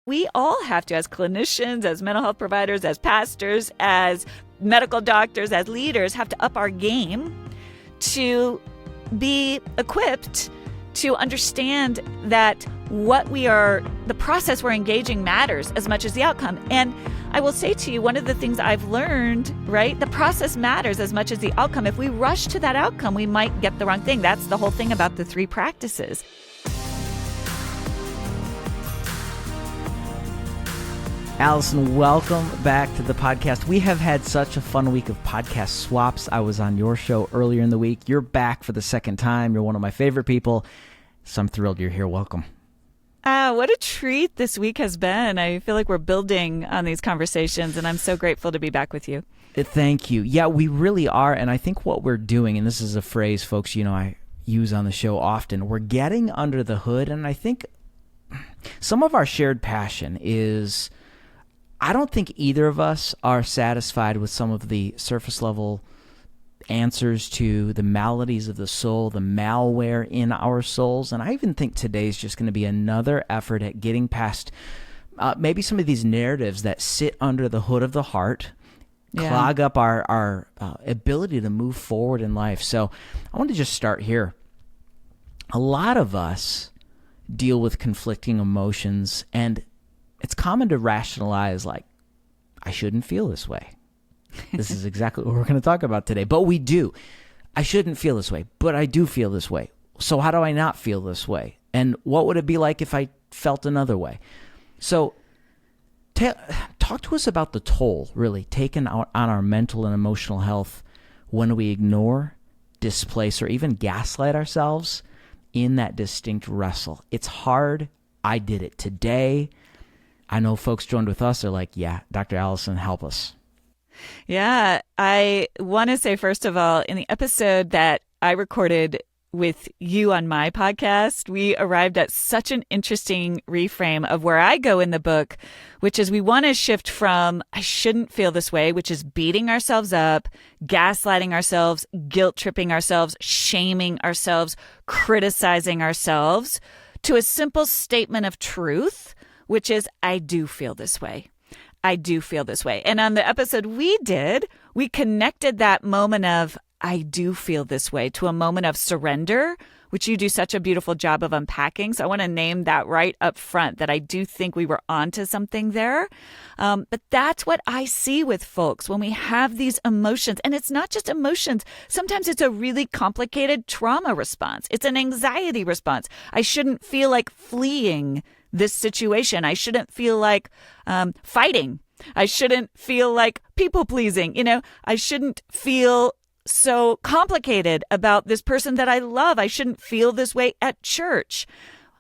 We all have to, as clinicians, as mental health providers, as pastors, as medical doctors, as leaders, have to up our game to be equipped to understand that the process we're engaging matters as much as the outcome. And I will say to you, one of the things I've learned, right, the process matters as much as the outcome. If we rush to that outcome, we might get the wrong thing. That's the whole thing about the 3 practices. Allison, welcome back to the podcast. We have had such a fun week of podcast swaps. I was on your show earlier in the week. You're back for the second time. You're one of my favorite people, so I'm thrilled you're here. Welcome. What a treat this week has been. I feel like we're building on these conversations, and I'm so grateful to be back with you. Thank you. Yeah, we really are, and I think what we're doing, and this is a phrase, folks, I use on the show often, we're getting under the hood, and I think some of our shared passion is... I don't think either of us are satisfied with some of the surface level answers to the maladies of the soul, the malware in our souls. And I even think today's just going to be another effort at getting past maybe some of these narratives that sit under the hood of the heart, clog up our ability to move forward in life. So I want to just start here. A lot of us deal with conflicting emotions, and it's common to rationalize, like, I shouldn't feel this way. This is exactly what we're going to talk about today. But we do. I shouldn't feel this way, but I do feel this way. So how do I not feel this way? And what would it be like if I felt another way? So talk to us about the toll, really, taken on our mental and emotional health when we ignore, displace, or even gaslight ourselves in that distinct wrestle. It's hard. I did it today. I know folks joined with us are like, yeah, Dr. Allison, help us. Yeah, I want to say, first of all, in the episode that I recorded with you on my podcast, we arrived at such an interesting reframe of where I go in the book, which is we want to shift from I shouldn't feel this way, which is beating ourselves up, gaslighting ourselves, guilt tripping ourselves, shaming ourselves, criticizing ourselves, to a simple statement of truth, which is, I do feel this way. I do feel this way. And on the episode we connected that moment of, I do feel this way, to a moment of surrender, which you do such a beautiful job of unpacking. So I want to name that right up front, that I do think we were onto something there. But that's what I see with folks when we have these emotions. And it's not just emotions. Sometimes it's a really complicated trauma response. It's an anxiety response. I shouldn't feel like fleeing this situation. I shouldn't feel like fighting. I shouldn't feel like people pleasing. I shouldn't feel so complicated about this person that I love. I shouldn't feel this way at church.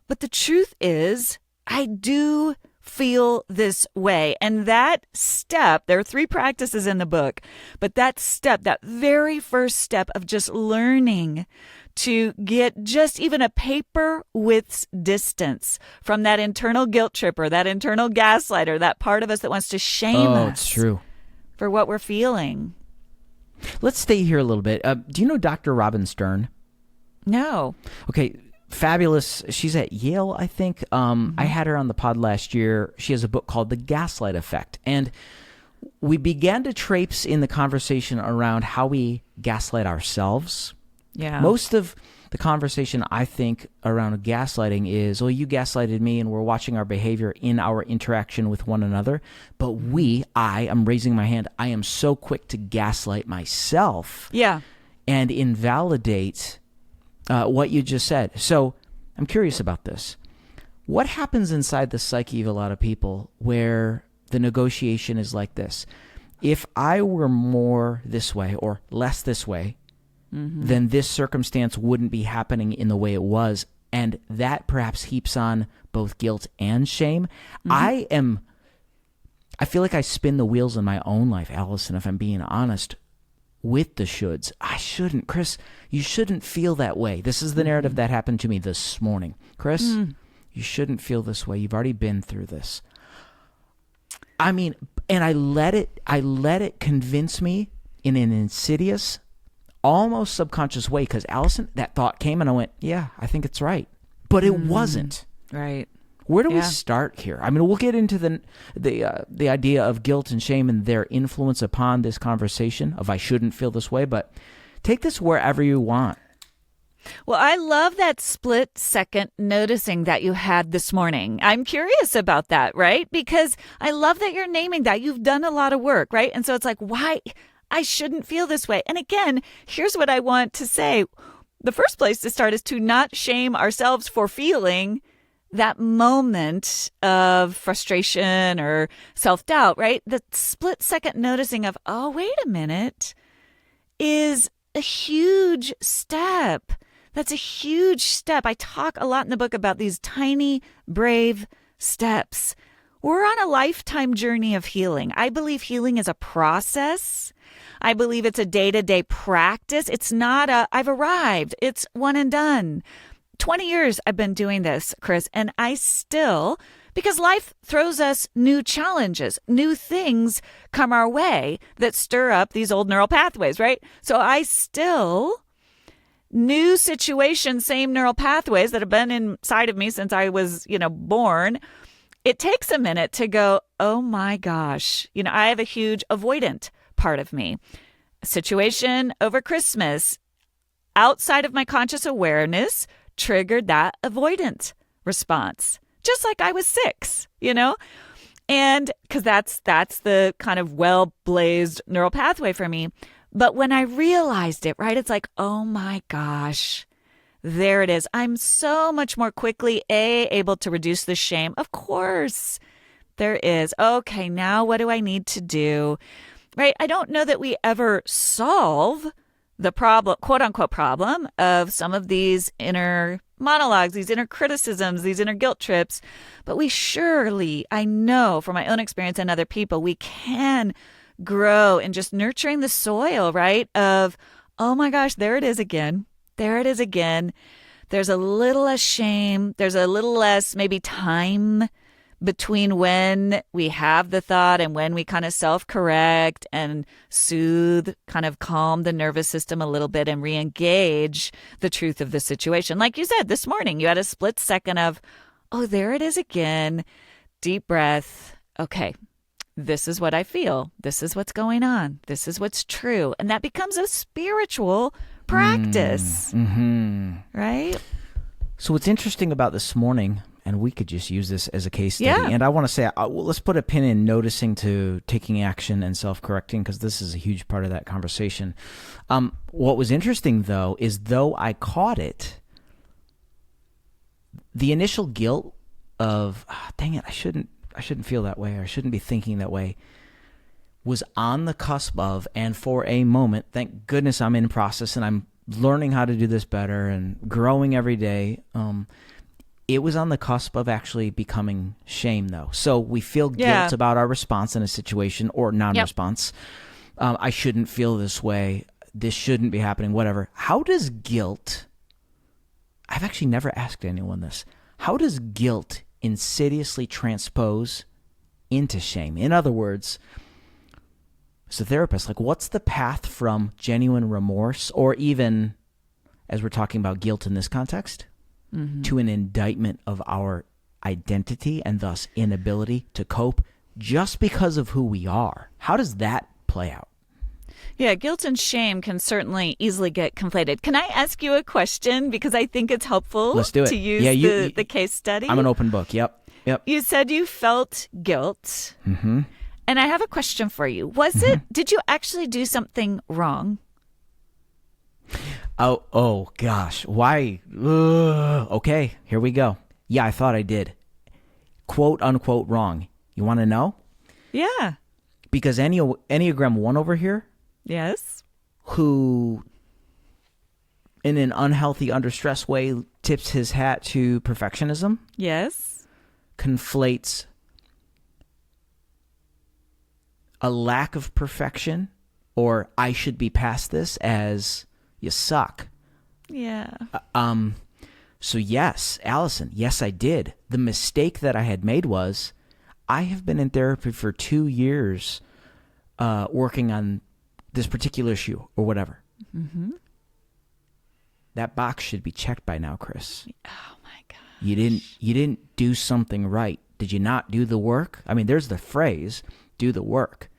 But the truth is, I do feel this way. And that step, there are 3 practices in the book, but that step, that very first step of just learning to get just even a paper width's distance from that internal guilt tripper, that internal gaslighter, that part of us that wants to shame us. It's true. For what we're feeling. Let's stay here a little bit. Do you know Dr. Robin Stern? No. Okay, fabulous. She's at Yale, I think. I had her on the pod last year. She has a book called The Gaslight Effect. And we began to traipse in the conversation around how we gaslight ourselves. Yeah. Most of the conversation, I think, around gaslighting is, well, you gaslighted me, and we're watching our behavior in our interaction with one another. But I'm raising my hand, I am so quick to gaslight myself. Yeah. And invalidate what you just said. So I'm curious about this. What happens inside the psyche of a lot of people where the negotiation is like this? If I were more this way or less this way, then this circumstance wouldn't be happening in the way it was. And that perhaps heaps on both guilt and shame. I feel like I spin the wheels in my own life, Allison, if I'm being honest, with the shoulds. I shouldn't. Chris, you shouldn't feel that way. This is the narrative that happened to me this morning. Chris, you shouldn't feel this way. You've already been through this. I mean, and I let it convince me in an insidious, almost subconscious way, because Allison, that thought came and I went, yeah, I think it's right. But it wasn't. Right. Where do we start here? I mean, we'll get into the idea of guilt and shame and their influence upon this conversation of I shouldn't feel this way, but take this wherever you want. Well, I love that split second noticing that you had this morning. I'm curious about that, right? Because I love that you're naming that. You've done a lot of work, right? And so it's like, why? I shouldn't feel this way. And again, here's what I want to say. The first place to start is to not shame ourselves for feeling that moment of frustration or self-doubt, right? The split second noticing of, oh, wait a minute, is a huge step. That's a huge step. I talk a lot in the book about these tiny, brave steps. We're on a lifetime journey of healing. I believe healing is a process. I believe it's a day-to-day practice. It's not I've arrived. It's one and done. 20 years I've been doing this, Chris, and I still, because life throws us new challenges, new things come our way that stir up these old neural pathways, right? So I still, new situations, same neural pathways that have been inside of me since I was, born. It takes a minute to go, oh my gosh, I have a huge avoidant part of me. A situation over Christmas, outside of my conscious awareness, triggered that avoidant response, just like I was 6, and because that's the kind of well-blazed neural pathway for me. But when I realized it, right, it's like, oh my gosh, there it is. I'm so much more quickly able to reduce the shame. Of course, there is. Okay, now what do I need to do? Right? I don't know that we ever solve the problem, quote unquote problem, of some of these inner monologues, these inner criticisms, these inner guilt trips. But we surely, I know from my own experience and other people, we can grow in just nurturing the soil, right? Of, oh my gosh, there it is again. There it is again. There's a little less shame. There's a little less maybe time between when we have the thought and when we kind of self-correct and soothe, kind of calm the nervous system a little bit and re-engage the truth of the situation. Like you said this morning, you had a split second of, oh, there it is again. Deep breath. Okay, this is what I feel. This is what's going on. This is what's true. And that becomes a spiritual practice, right? So what's interesting about this morning, and we could just use this as a case study. And I want to say, let's put a pin in noticing to taking action and self-correcting, because this is a huge part of that conversation. What was interesting, though, is though I caught it, the initial guilt of, dang it, I shouldn't feel that way, or I shouldn't be thinking that way, was on the cusp of, and for a moment, thank goodness I'm in process and I'm learning how to do this better and growing every day. It was on the cusp of actually becoming shame, though. So we feel guilt about our response in a situation or non-response. I shouldn't feel this way. This shouldn't be happening, whatever. How does guilt, I've actually never asked anyone this, how does guilt insidiously transpose into shame? In other words, as a therapist, like what's the path from genuine remorse, or even, as we're talking about guilt in this context, to an indictment of our identity and thus inability to cope just because of who we are? How does that play out? Yeah, guilt and shame can certainly easily get conflated. Can I ask you a question? Because I think it's helpful Let's do it. To use the case study. I'm an open book. Yep. You said you felt guilt. And I have a question for you. Did you actually do something wrong? Oh gosh. Why? Okay, here we go. Yeah, I thought I did. Quote unquote wrong. You want to know? Yeah. Because Enneagram 1 over here, yes, who in an unhealthy, under stress way tips his hat to perfectionism. Yes. Conflates a lack of perfection, or I should be past this, as you suck. Yeah. So yes, Allison, yes, I did. The mistake that I had made was I have been in therapy for 2 years working on this particular issue or whatever. That box should be checked by now, Chris. Oh my God. You didn't do something right. Did you not do the work? I mean, there's the phrase, do the work.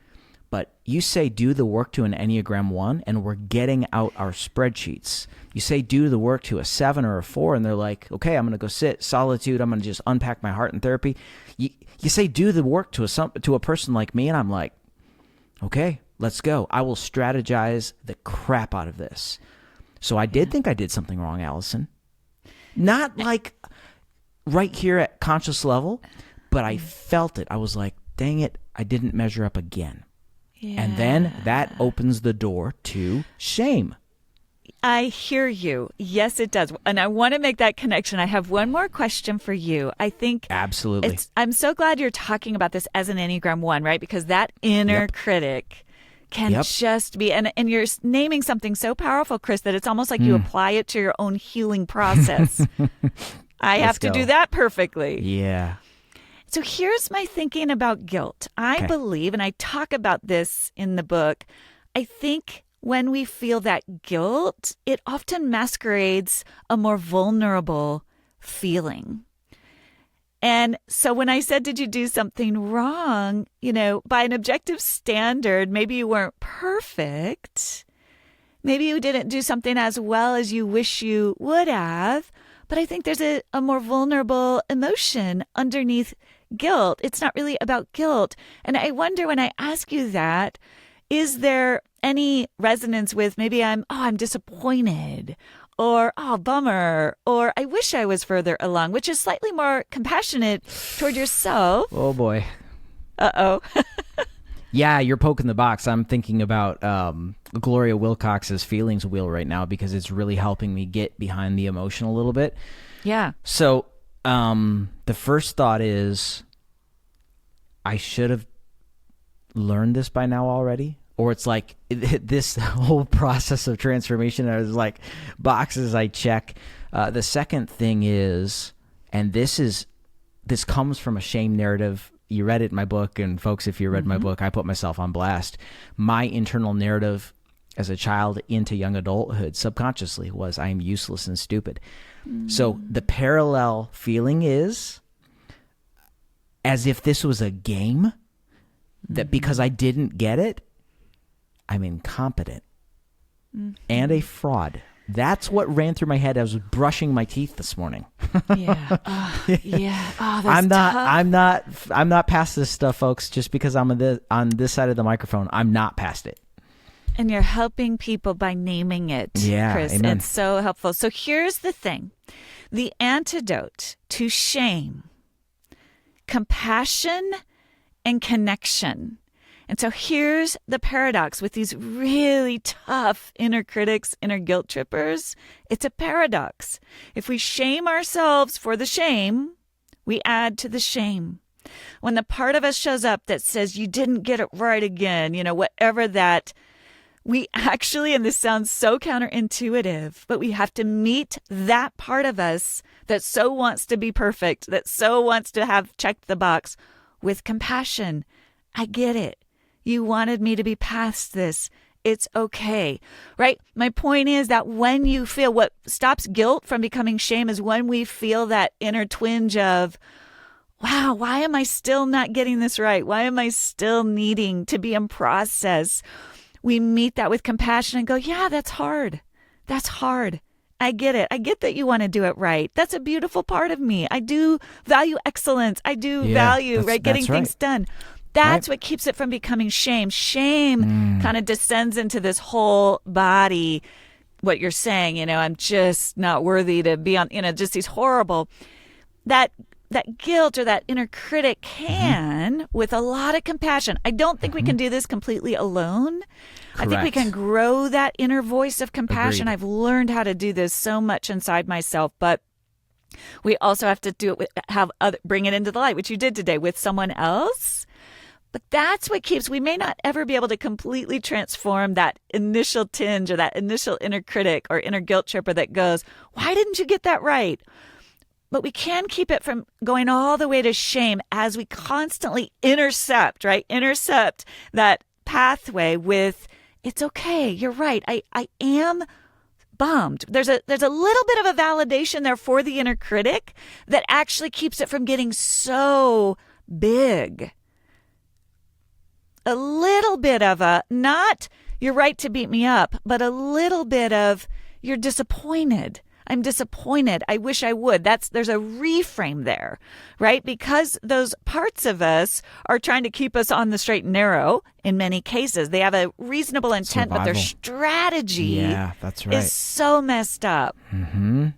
But you say do the work to an Enneagram 1, and we're getting out our spreadsheets. You say do the work to a 7 or a 4, and they're like, okay, I'm going to go sit, solitude, I'm going to just unpack my heart in therapy. You say do the work to a person like me, and I'm like, okay, let's go. I will strategize the crap out of this. So I did think I did something wrong, Allison. Not like right here at conscious level, but I felt it. I was like, dang it, I didn't measure up again. Yeah. And then that opens the door to shame. I hear you. Yes, it does. And I want to make that connection. I have one more question for you. I think absolutely. I'm so glad you're talking about this as an Enneagram 1, right? Because that inner critic can just be, and you're naming something so powerful, Chris, that it's almost like you apply it to your own healing process. I have to do that perfectly. Yeah. So here's my thinking about guilt. I believe, and I talk about this in the book, I think when we feel that guilt, it often masquerades a more vulnerable feeling. And so when I said, did you do something wrong? By an objective standard, maybe you weren't perfect. Maybe you didn't do something as well as you wish you would have. But I think there's a more vulnerable emotion underneath guilt. It's not really about guilt. And I wonder when I ask you that, is there any resonance with maybe I'm disappointed, or bummer, or I wish I was further along, which is slightly more compassionate toward yourself. Oh boy. Uh-oh. Yeah, you're poking the box. I'm thinking about Gloria Wilcox's feelings wheel right now because it's really helping me get behind the emotion a little bit. Yeah. So the first thought is, I should have learned this by now already. Or it's like this whole process of transformation is like boxes I check. The second thing is, and this comes from a shame narrative. You read it in my book, and folks, if you read my book, I put myself on blast. My internal narrative as a child into young adulthood subconsciously was I am useless and stupid. So the parallel feeling is as if this was a game, that because I didn't get it, I'm incompetent and a fraud. That's what ran through my head. I was brushing my teeth this morning. Yeah. Yeah. Oh, that's tough. I'm not past this stuff, folks. Just because I'm on this side of the microphone, I'm not past it. And you're helping people by naming it, Chris. Amen. It's so helpful. So here's the thing. The antidote to shame, compassion, and connection. And so here's the paradox with these really tough inner critics, inner guilt trippers. It's a paradox. If we shame ourselves for the shame, we add to the shame. When the part of us shows up that says, you didn't get it right again, whatever that, we actually, and this sounds so counterintuitive, but we have to meet that part of us that so wants to be perfect, that so wants to have checked the box with compassion. I get it. You wanted me to be past this. It's okay, right? My point is that when you feel what stops guilt from becoming shame is when we feel that inner twinge of, wow, why am I still not getting this right? Why am I still needing to be in process? We meet that with compassion and go, yeah, that's hard. That's hard. I get it. I get that you want to do it right. That's a beautiful part of me. I do value excellence. I do value getting things done. That's what keeps it from becoming shame. Shame kind of descends into this whole body, what you're saying, I'm just not worthy to be on, just these horrible, that guilt or that inner critic can, with a lot of compassion. I don't think we can do this completely alone. Correct. I think we can grow that inner voice of compassion. Agreed. I've learned how to do this so much inside myself, but we also have to do it bring it into the light, which you did today with someone else. But that's what keeps, we may not ever be able to completely transform that initial tinge or that initial inner critic or inner guilt tripper that goes, why didn't you get that right? But we can keep it from going all the way to shame as we constantly intercept that pathway with, it's okay, you're right. I am bummed. There's a little bit of a validation there for the inner critic that actually keeps it from getting so big. A little bit of a, not you're right to beat me up, but a little bit of you're disappointed. I'm disappointed. I wish I would. There's a reframe there, right? Because those parts of us are trying to keep us on the straight and narrow in many cases. They have a reasonable intent, Survival. but their strategy that's right. is so messed up. Mm-hmm.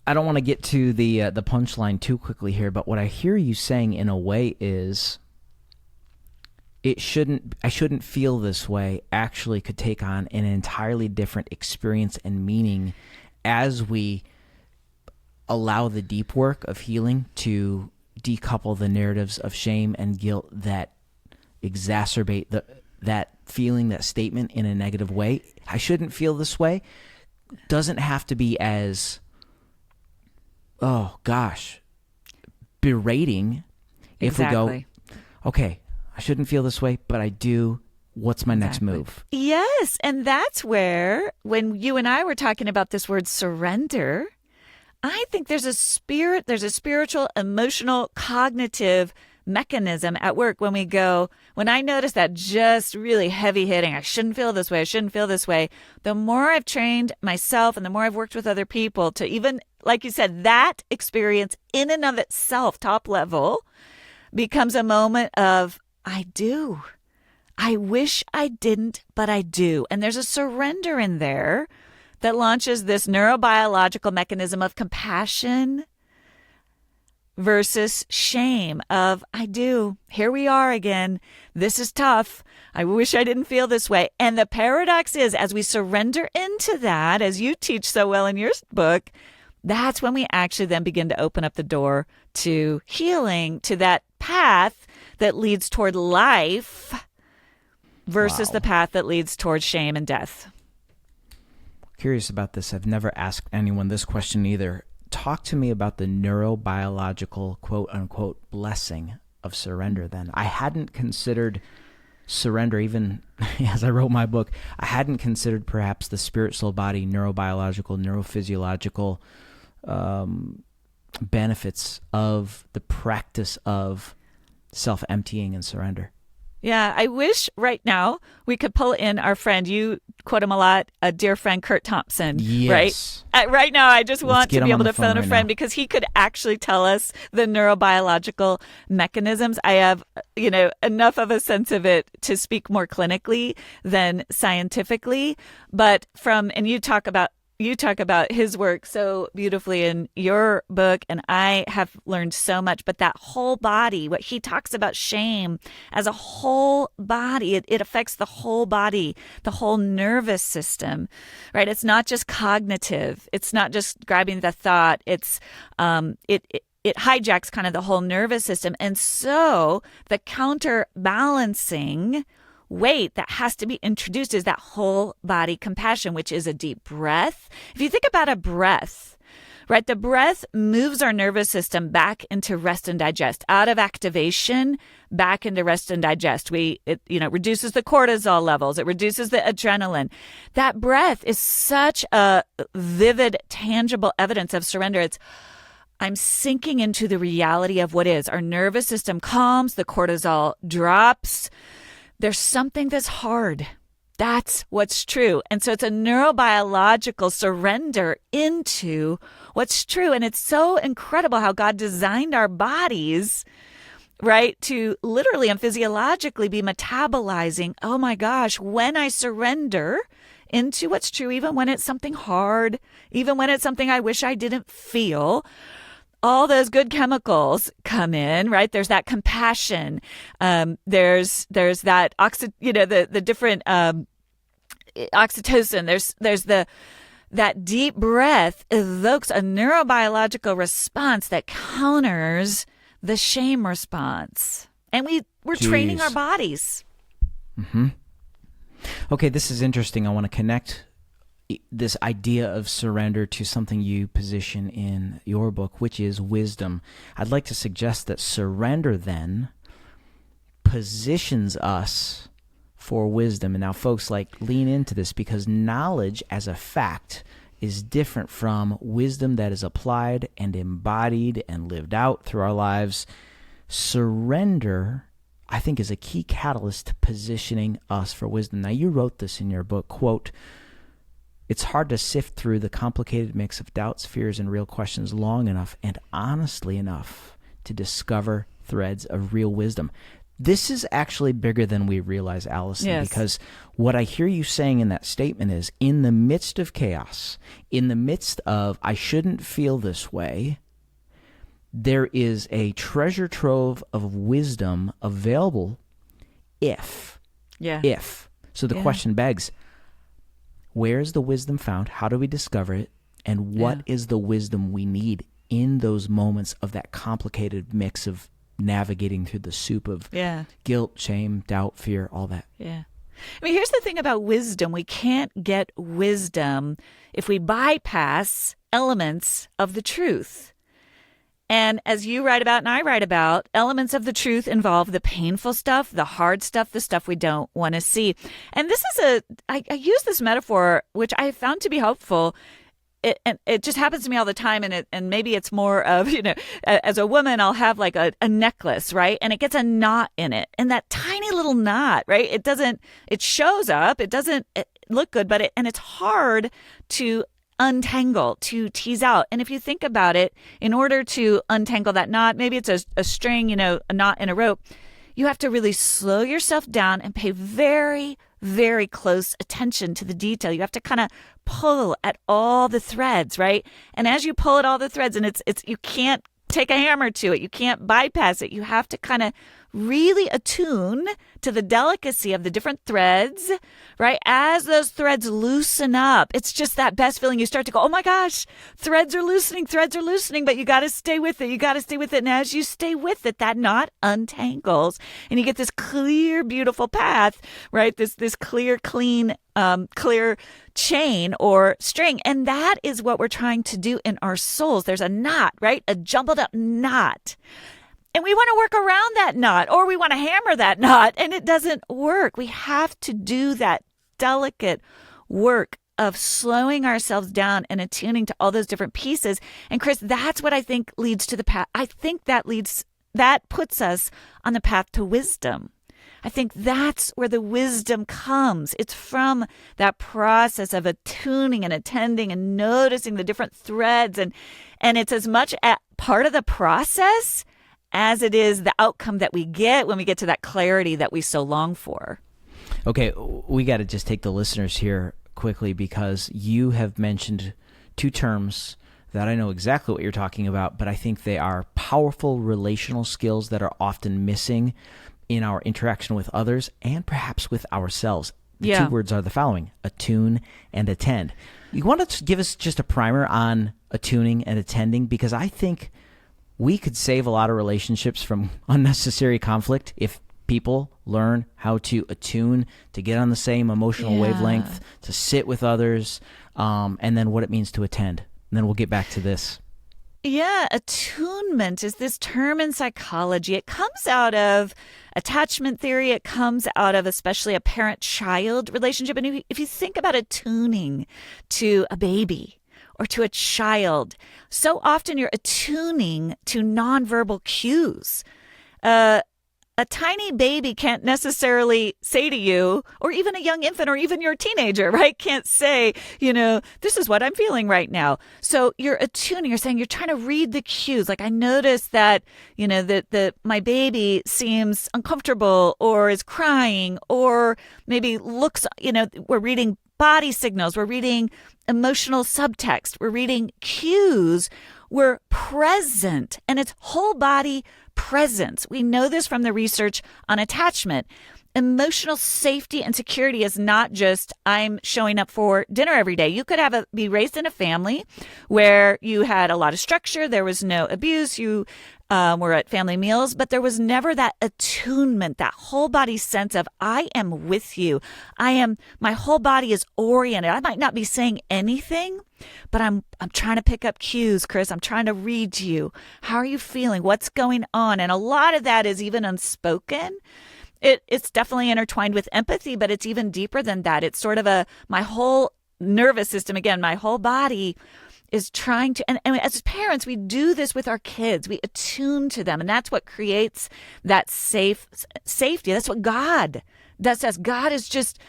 I don't want to get to the punchline too quickly here, but what I hear you saying in a way is I shouldn't feel this way actually could take on an entirely different experience and meaning as we allow the deep work of healing to decouple the narratives of shame and guilt that exacerbate that feeling, that statement in a negative way. I shouldn't feel this way doesn't have to be as, oh gosh, berating. If we go, okay, I shouldn't feel this way, but I do. What's my next move? Yes. And that's where, when you and I were talking about this word surrender, I think there's a spiritual, emotional, cognitive mechanism at work when I notice that just really heavy hitting, I shouldn't feel this way, the more I've trained myself and the more I've worked with other people to even, like you said, that experience in and of itself, top level, becomes a moment of, I do. I wish I didn't, but I do. And there's a surrender in there that launches this neurobiological mechanism of compassion versus shame of, I do. Here we are again. This is tough. I wish I didn't feel this way. And the paradox is, as we surrender into that, as you teach so well in your book, that's when we actually then begin to open up the door to healing, to that path that leads toward life versus the path that leads toward shame and death. Curious about this. I've never asked anyone this question either. Talk to me about the neurobiological quote-unquote blessing of surrender then. I hadn't considered surrender, even as I wrote my book. I hadn't considered perhaps the spirit, soul, body, neurobiological, neurophysiological benefits of the practice of self-emptying and surrender. Yeah, I wish right now we could pull in our friend. You quote him a lot, a dear friend, Kurt Thompson. Yes. Right? Right now, I just want to be able to phone a friend now, because he could actually tell us the neurobiological mechanisms. I have, enough of a sense of it to speak more clinically than scientifically. But and you talk about his work so beautifully in your book, and I have learned so much. But that whole body, what he talks about shame as a whole body, it affects the whole body, the whole nervous system, right? It's not just cognitive. It's not just grabbing the thought. It's it hijacks kind of the whole nervous system. And so the counterbalancing weight that has to be introduced is that whole body compassion, which is a deep breath. If you think about a breath, right, the breath moves our nervous system back into rest and digest, out of activation, back into rest and digest. It reduces the cortisol levels. It reduces the adrenaline. That breath is such a vivid, tangible evidence of surrender. I'm sinking into the reality of what is. Our nervous system calms, the cortisol drops. There's something that's hard. That's what's true. And so it's a neurobiological surrender into what's true. And it's so incredible how God designed our bodies, right, to literally and physiologically be metabolizing, oh my gosh, when I surrender into what's true, even when it's something hard, even when it's something I wish I didn't feel, all those good chemicals come in, right? There's that compassion. There's that the different oxytocin. There's that deep breath evokes a neurobiological response that counters the shame response, and we're training our bodies. Mm-hmm. Okay, this is interesting. I want to connect this idea of surrender to something you position in your book, which is wisdom. I'd like to suggest that surrender then positions us for wisdom. And now, folks, lean into this, because knowledge as a fact is different from wisdom that is applied and embodied and lived out through our lives. Surrender, I think, is a key catalyst to positioning us for wisdom. Now, you wrote this in your book, quote, "It's hard to sift through the complicated mix of doubts, fears, and real questions long enough and honestly enough to discover threads of real wisdom." This is actually bigger than we realize, Allison, Yes. because what I hear you saying in that statement is, in the midst of chaos, in the midst of I shouldn't feel this way, there is a treasure trove of wisdom available if. So the question begs, where is the wisdom found? How do we discover it? And what is the wisdom we need in those moments of that complicated mix of navigating through the soup of guilt, shame, doubt, fear, all that? Yeah. I mean, here's the thing about wisdom. We can't get wisdom if we bypass elements of the truth. And as you write about and I write about, elements of the truth involve the painful stuff, the hard stuff, the stuff we don't want to see. And this is I use this metaphor, which I have found to be helpful. It just happens to me all the time, and maybe it's more of, as a woman, I'll have like a necklace, right? And it gets a knot in it. And that tiny little knot, right? It shows up, it doesn't look good, and it's hard to untangle, to tease out. And if you think about it, in order to untangle that knot, maybe it's a string, a knot in a rope, you have to really slow yourself down and pay very, very close attention to the detail. You have to kind of pull at all the threads, right? And as you pull at all the threads, and it's you can't take a hammer to it, you can't bypass it. You have to kind of really attune to the delicacy of the different threads, right? As those threads loosen up, it's just that best feeling. You start to go, oh my gosh, threads are loosening, but you got to stay with it. And as you stay with it, that knot untangles and you get this clear, beautiful path, right? This clear, clean, clear chain or string. And that is what we're trying to do in our souls. There's a knot, right? A jumbled up knot. And we want to work around that knot, or we want to hammer that knot, and it doesn't work. We have to do that delicate work of slowing ourselves down and attuning to all those different pieces. And Chris, that's what I think leads to the path. I think that puts us on the path to wisdom. I think that's where the wisdom comes. It's from that process of attuning and attending and noticing the different threads. And it's as much a part of the process as it is the outcome that we get when we get to that clarity that we so long for. Okay, we got to just take the listeners here quickly, because you have mentioned two terms that I know exactly what you're talking about, but I think they are powerful relational skills that are often missing in our interaction with others and perhaps with ourselves. The two words are the following: attune and attend. You want to give us just a primer on attuning and attending, because I think we could save a lot of relationships from unnecessary conflict if people learn how to attune, to get on the same emotional wavelength, to sit with others, and then what it means to attend. And then we'll get back to this. Yeah, attunement is this term in psychology. It comes out of attachment theory. It comes out of especially a parent-child relationship. And if you think about attuning to a baby or to a child, so often you're attuning to nonverbal cues. A tiny baby can't necessarily say to you, or even a young infant, or even your teenager, right? Can't say, this is what I'm feeling right now. So you're attuning, you're saying, you're trying to read the cues. Like, I noticed that, that my baby seems uncomfortable or is crying, or maybe looks, we're reading body signals, we're reading emotional subtext, we're reading cues. We're present, and it's whole body presence. We know this from the research on attachment. Emotional safety and security is not just I'm showing up for dinner every day. You could be raised in a family where you had a lot of structure. There was no abuse. You were at family meals, but there was never that attunement, that whole body sense of I am with you. My whole body is oriented. I might not be saying anything, but I'm trying to pick up cues, Chris. I'm trying to read you. How are you feeling? What's going on? And a lot of that is even unspoken. it's definitely intertwined with empathy, but it's even deeper than that. It's sort of my whole nervous system, again, my whole body is trying to, and as parents, we do this with our kids. We attune to them, and that's what creates that safety. That's what God does to us. God is just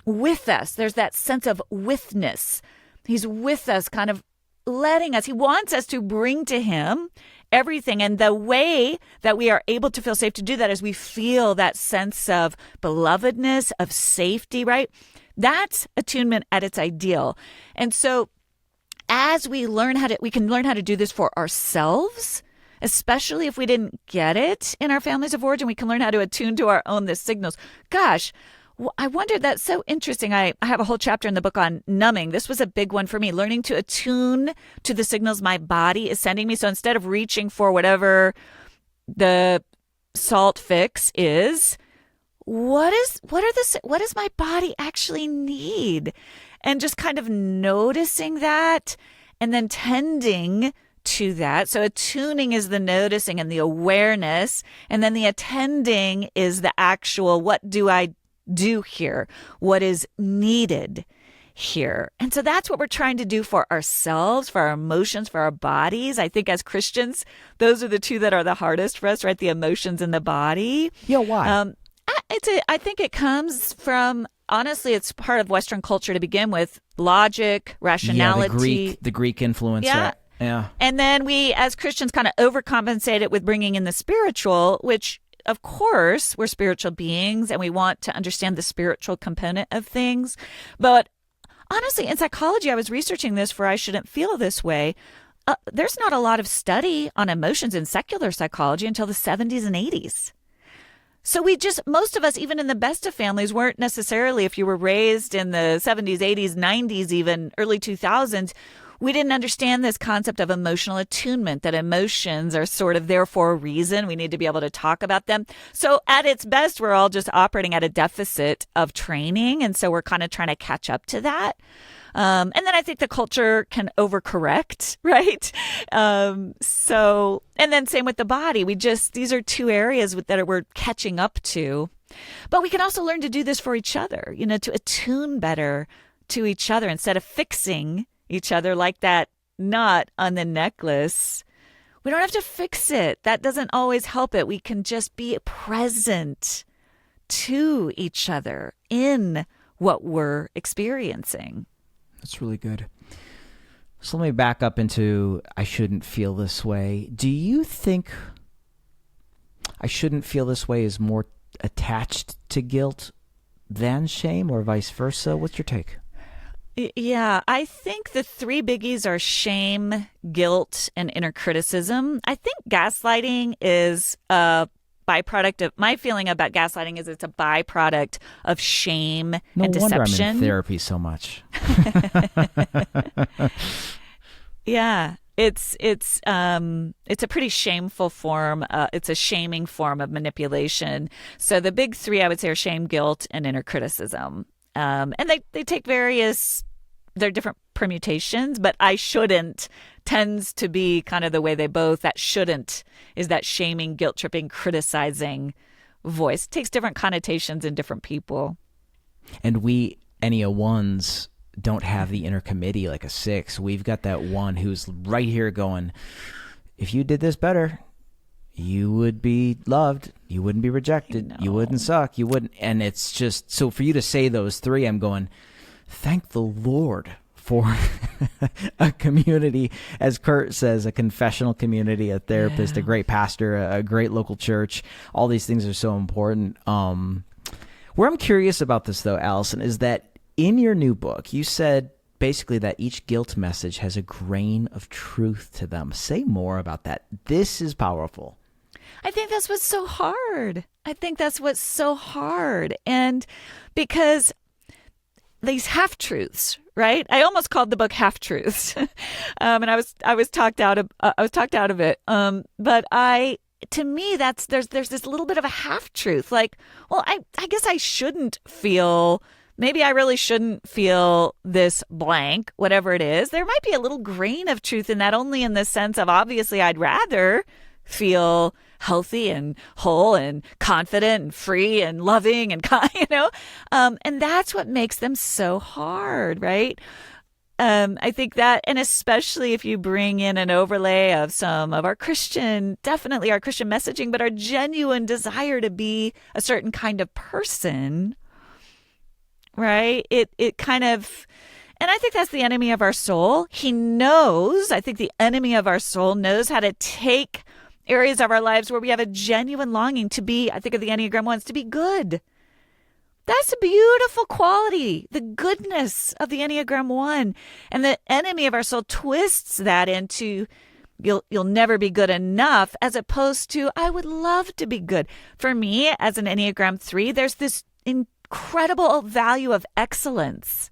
with us. There's that sense of withness. He's with us, kind of letting us. He wants us to bring to him everything. And the way that we are able to feel safe to do that is we feel that sense of belovedness, of safety, right? That's attunement at its ideal. And so as we can learn how to do this for ourselves, especially if we didn't get it in our families of origin. We can learn how to attune to our own signals. Gosh, I wondered, that's so interesting. I have a whole chapter in the book on numbing. This was a big one for me, learning to attune to the signals my body is sending me. So instead of reaching for whatever the salt fix is, what does my body actually need? And just kind of noticing that and then tending to that. So attuning is the noticing and the awareness. And then the attending is the actual, what do I do here? What is needed here? And so that's what we're trying to do for ourselves, for our emotions, for our bodies. I think as Christians, those are the two that are the hardest for us, right? The emotions and the body. Yeah, why? I think it comes from, honestly, it's part of Western culture to begin with. Logic, rationality. Yeah, the Greek influence. Yeah. Yeah. And then we, as Christians, kind of overcompensate it with bringing in the spiritual, which, of course, we're spiritual beings and we want to understand the spiritual component of things. But honestly, in psychology, I was researching this for I Shouldn't Feel This Way. There's not a lot of study on emotions in secular psychology until the 70s and 80s. So most of us, even in the best of families, weren't necessarily, if you were raised in the 70s, 80s, 90s, even early 2000s, we didn't understand this concept of emotional attunement, that emotions are sort of there for a reason. We need to be able to talk about them. So at its best, we're all just operating at a deficit of training. And so we're kind of trying to catch up to that. And then I think the culture can overcorrect, right? And then same with the body. These are two areas that we're catching up to. But we can also learn to do this for each other, to attune better to each other instead of fixing each other like that knot on the necklace. We don't have to fix it. That doesn't always help it. We can just be present to each other in what we're experiencing. That's really good. So let me back up into I shouldn't feel this way. Do you think I shouldn't feel this way is more attached to guilt than shame, or vice versa? What's your take? Yeah, I think the three biggies are shame, guilt, and inner criticism. I think gaslighting is a byproduct of, my feeling about gaslighting is it's a byproduct of shame and deception. No wonder I'm in therapy so much. Yeah, it's a pretty shameful form. It's a shaming form of manipulation. So the big three, I would say, are shame, guilt, and inner criticism. And they take they're different permutations, but I shouldn't tends to be kind of the way that shouldn't is that shaming, guilt tripping, criticizing voice. It takes different connotations in different people. And we, any ones, don't have the inner committee like a 6. We've got that one who's right here going, if you did this better, you would be loved. You wouldn't be rejected. You wouldn't suck. You wouldn't. And it's just, so for you to say those three, I'm going, thank the Lord for a community, as Kurt says, a confessional community, a therapist, a great pastor, a great local church. All these things are so important. Where I'm curious about this, though, Allison, is that in your new book, you said basically that each guilt message has a grain of truth to them. Say more about that. This is powerful. I think that's what's so hard. And because these half-truths, right? I almost called the book Half-Truths. And I was talked out of it. But to me, there's this little bit of a half-truth. Like, well, I guess I shouldn't feel, maybe I really shouldn't feel this blank, whatever it is. There might be a little grain of truth in that, only in the sense of, obviously, I'd rather feel healthy and whole and confident and free and loving and kind, and that's what makes them so hard, right? I think that, and especially if you bring in an overlay of some of definitely our Christian messaging, but our genuine desire to be a certain kind of person, right? It kind of, and I think that's the enemy of our soul. I think the enemy of our soul knows how to take areas of our lives where we have a genuine longing to be, I think of the Enneagram 1s, to be good. That's a beautiful quality, the goodness of the Enneagram 1. And the enemy of our soul twists that into you'll never be good enough, as opposed to I would love to be good. For me, as an Enneagram 3, there's this incredible value of excellence.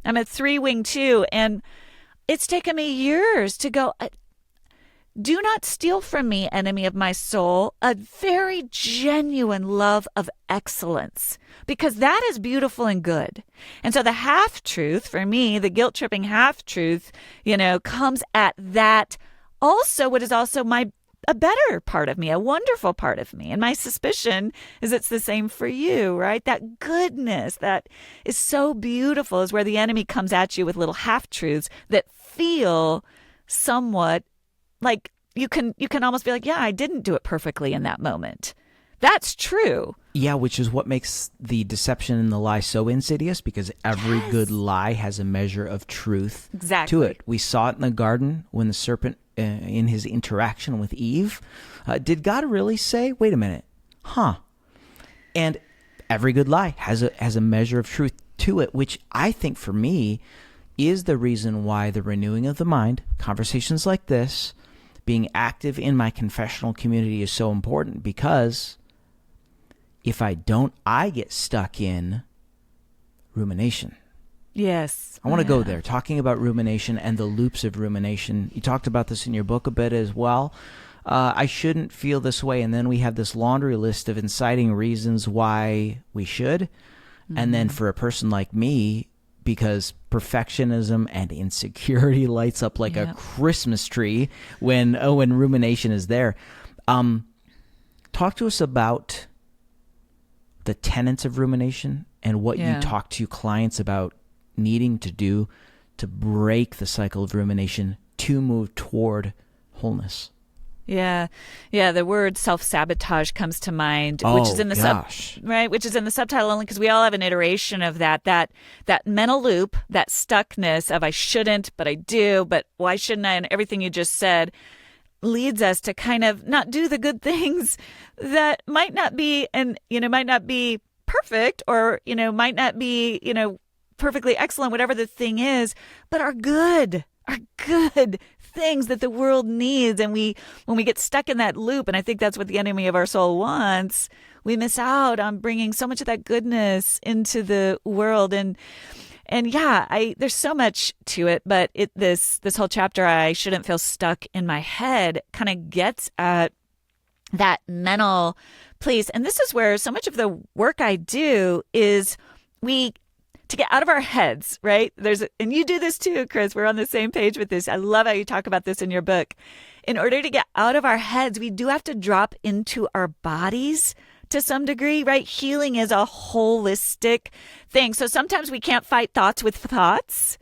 I'm a 3-wing 2, and it's taken me years to go, do not steal from me, enemy of my soul, a very genuine love of excellence, because that is beautiful and good. And so the half-truth, for me, the guilt-tripping half-truth, comes at that also, what is also a better part of me, a wonderful part of me. And my suspicion is it's the same for you, right? That goodness that is so beautiful is where the enemy comes at you with little half-truths that feel somewhat like you can almost be like, yeah, I didn't do it perfectly in that moment. That's true. Yeah, which is what makes the deception and the lie so insidious, because every good lie has a measure of truth to it. We saw it in the garden when the serpent, in his interaction with Eve, did God really say, wait a minute, And every good lie has a measure of truth to it, which I think for me is the reason why the renewing of the mind, conversations like this, being active in my confessional community is so important, because if I don't, I get stuck in rumination. Yes. I want to go there, talking about rumination and the loops of rumination. You talked about this in your book a bit as well. I shouldn't feel this way. And then we have this laundry list of inciting reasons why we should. Mm-hmm. And then for a person like me, because perfectionism and insecurity lights up like a Christmas tree when rumination is there. Talk to us about the tenets of rumination and what you talk to clients about needing to do to break the cycle of rumination to move toward wholeness. Yeah. The word self-sabotage comes to mind, which is in the which is in the subtitle only because we all have an iteration of that mental loop, that stuckness of I shouldn't, but I do, but why shouldn't I? And everything you just said leads us to kind of not do the good things that might not be, and might not be perfect, or might not be perfectly excellent, whatever the thing is, but are good things that the world needs. And when we get stuck in that loop, and I think that's what the enemy of our soul wants, we miss out on bringing so much of that goodness into the world. And there's so much to it, but this whole chapter, I shouldn't feel stuck in my head, kind of gets at that mental place. And this is where so much of the work I do is to get out of our heads, right? And you do this too, Chris. We're on the same page with this. I love how you talk about this in your book. In order to get out of our heads, we do have to drop into our bodies to some degree, right? Healing is a holistic thing. So sometimes we can't fight thoughts with thoughts.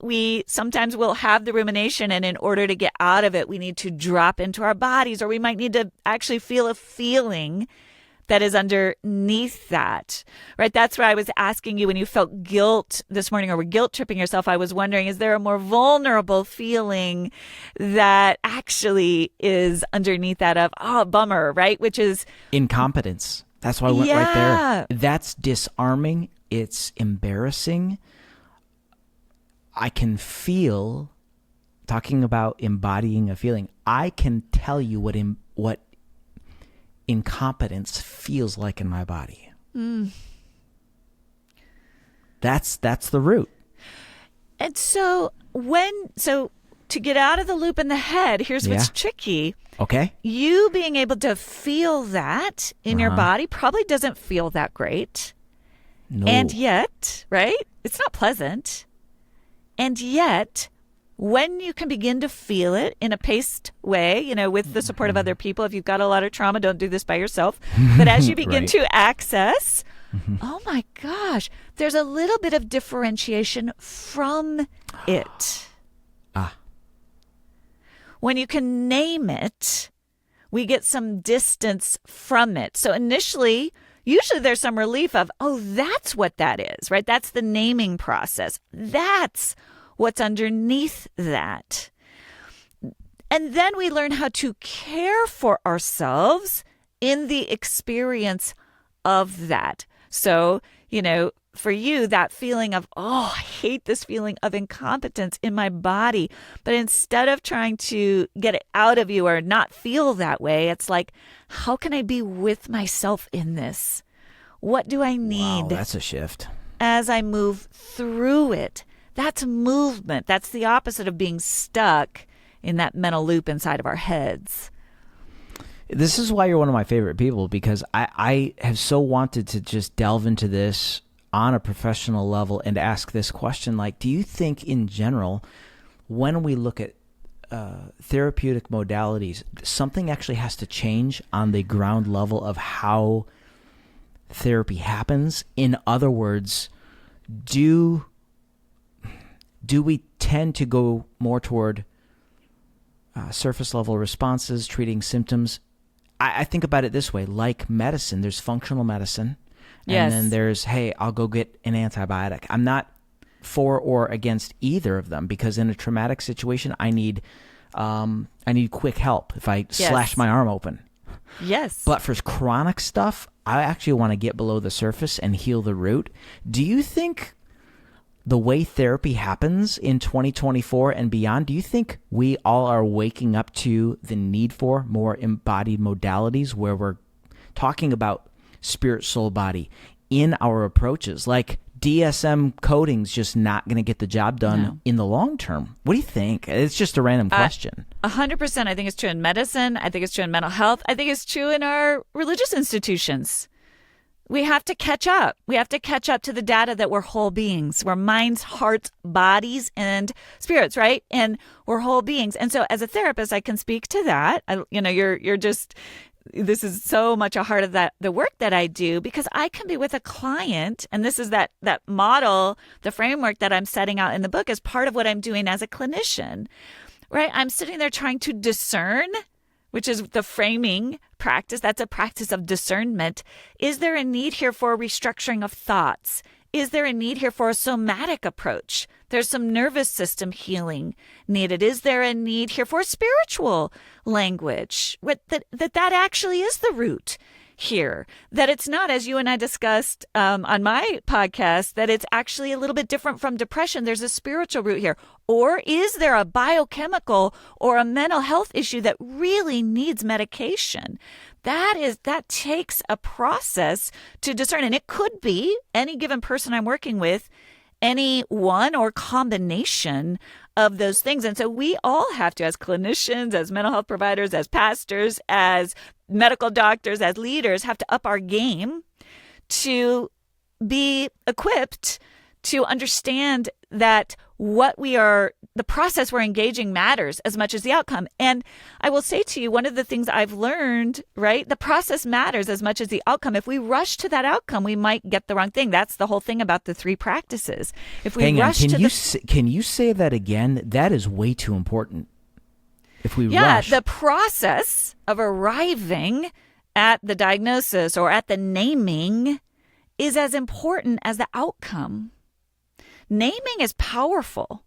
We sometimes will have the rumination, and in order to get out of it, we need to drop into our bodies, or we might need to actually feel a feeling that is underneath that, right? That's why I was asking you when you felt guilt this morning, or were guilt tripping yourself. I was wondering, is there a more vulnerable feeling that actually is underneath that of, bummer, right? Which is incompetence. That's why I went right there. That's disarming. It's embarrassing. I can feel, talking about embodying a feeling, I can tell you what incompetence feels like in my body. That's the root. And so to get out of the loop in the head, here's what's tricky. Okay. You being able to feel that in your body probably doesn't feel that great. No. And yet, right? It's not pleasant. And yet, when you can begin to feel it in a paced way, with the support of other people. If you've got a lot of trauma, don't do this by yourself. But as you begin to access, oh my gosh, there's a little bit of differentiation from it. When you can name it, we get some distance from it. So initially, usually there's some relief of, oh, that's what that is, right? That's the naming process. That's what's underneath that. And then we learn how to care for ourselves in the experience of that. So, for you, that feeling of, oh, I hate this feeling of incompetence in my body. But instead of trying to get it out of you or not feel that way, it's like, how can I be with myself in this? What do I need? Wow, that's a shift. As I move through it. That's movement. That's the opposite of being stuck in that mental loop inside of our heads. This is why you're one of my favorite people, because I have so wanted to just delve into this on a professional level and ask this question, like, do you think in general, when we look at therapeutic modalities, something actually has to change on the ground level of how therapy happens? In other words, do we tend to go more toward surface level responses, treating symptoms? I think about it this way, like medicine, there's functional medicine. Yes. And then there's, hey, I'll go get an antibiotic. I'm not for or against either of them, because in a traumatic situation, I need quick help if I slash my arm open. Yes. But for chronic stuff, I actually want to get below the surface and heal the root. Do you think the way therapy happens in 2024 and beyond, do you think we all are waking up to the need for more embodied modalities where we're talking about spirit, soul, body in our approaches? Like DSM coding's just not going to get the job done in the long term. What do you think? It's just a random question. 100%. I think it's true in medicine. I think it's true in mental health. I think it's true in our religious institutions. We have to catch up. We have to catch up to the data that we're whole beings. We're minds, hearts, bodies, and spirits, right? And we're whole beings. And so as a therapist, I can speak to that. You're just... This is so much a part of the work that I do, because I can be with a client, and this is that model, the framework that I'm setting out in the book as part of what I'm doing as a clinician, right? I'm sitting there trying to discern, which is the framing practice. That's a practice of discernment. Is there a need here for a restructuring of thoughts? Is there a need here for a somatic approach? There's some nervous system healing needed. Is there a need here for spiritual language? That actually is the root here. That it's not, as you and I discussed on my podcast, that it's actually a little bit different from depression. There's a spiritual root here. Or is there a biochemical or a mental health issue that really needs medication? That takes a process to discern. And it could be any given person I'm working with, any one or combination of those things. And so we all have to, as clinicians, as mental health providers, as pastors, as medical doctors, as leaders, have to up our game to be equipped to understand that the process we're engaging matters as much as the outcome. And I will say to you, one of the things I've learned, right, the process matters as much as the outcome. If we rush to that outcome, we might get the wrong thing. That's the whole thing about the 3 practices. If we can you say that again? That is way too important. If we rush. The process of arriving at the diagnosis or at the naming is as important as the outcome. Naming is powerful.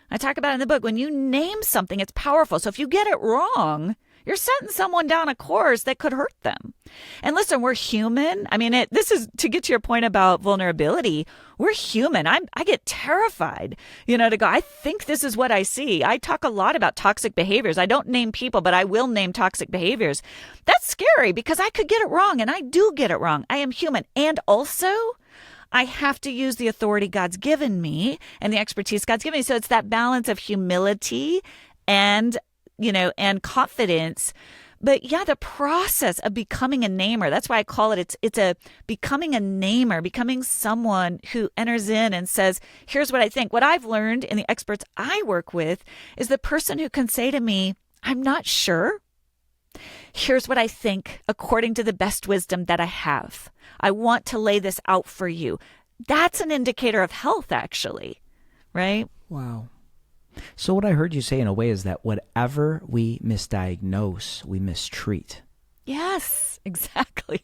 I talk about it in the book. When you name something, it's powerful. So if you get it wrong, you're setting someone down a course that could hurt them. And listen, we're human. I mean, this is to get to your point about vulnerability. We're human. I get terrified, to go, I think this is what I see. I talk a lot about toxic behaviors. I don't name people, but I will name toxic behaviors. That's scary because I could get it wrong, and I do get it wrong. I am human. And also, I have to use the authority God's given me and the expertise God's given me. So it's that balance of humility and confidence, But yeah, the process of becoming a namer, that's why I call it, it's a becoming a namer, becoming someone who enters in and says, here's what I think. What I've learned in the experts I work with is the person who can say to me, I'm not sure. Here's what I think according to the best wisdom that I have. I want to lay this out for you. That's an indicator of health, actually, right? Wow. So what I heard you say in a way is that whatever we misdiagnose, we mistreat. Yes, exactly.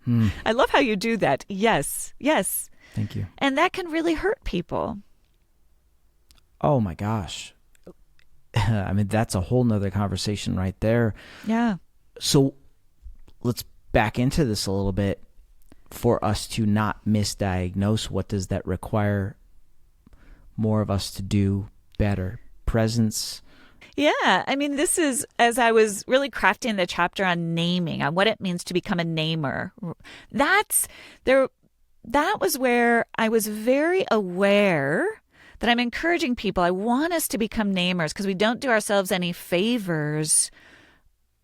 I love how you do that. Yes, yes. Thank you. And that can really hurt people. Oh my gosh. I mean, that's a whole nother conversation right there. Yeah. So let's back into this a little bit. For us to not misdiagnose, what does that require more of us to do better? Presence. Yeah. I mean, this is, as I was really crafting the chapter on naming, on what it means to become a namer, that was where I was very aware that I'm encouraging people. I want us to become namers because we don't do ourselves any favors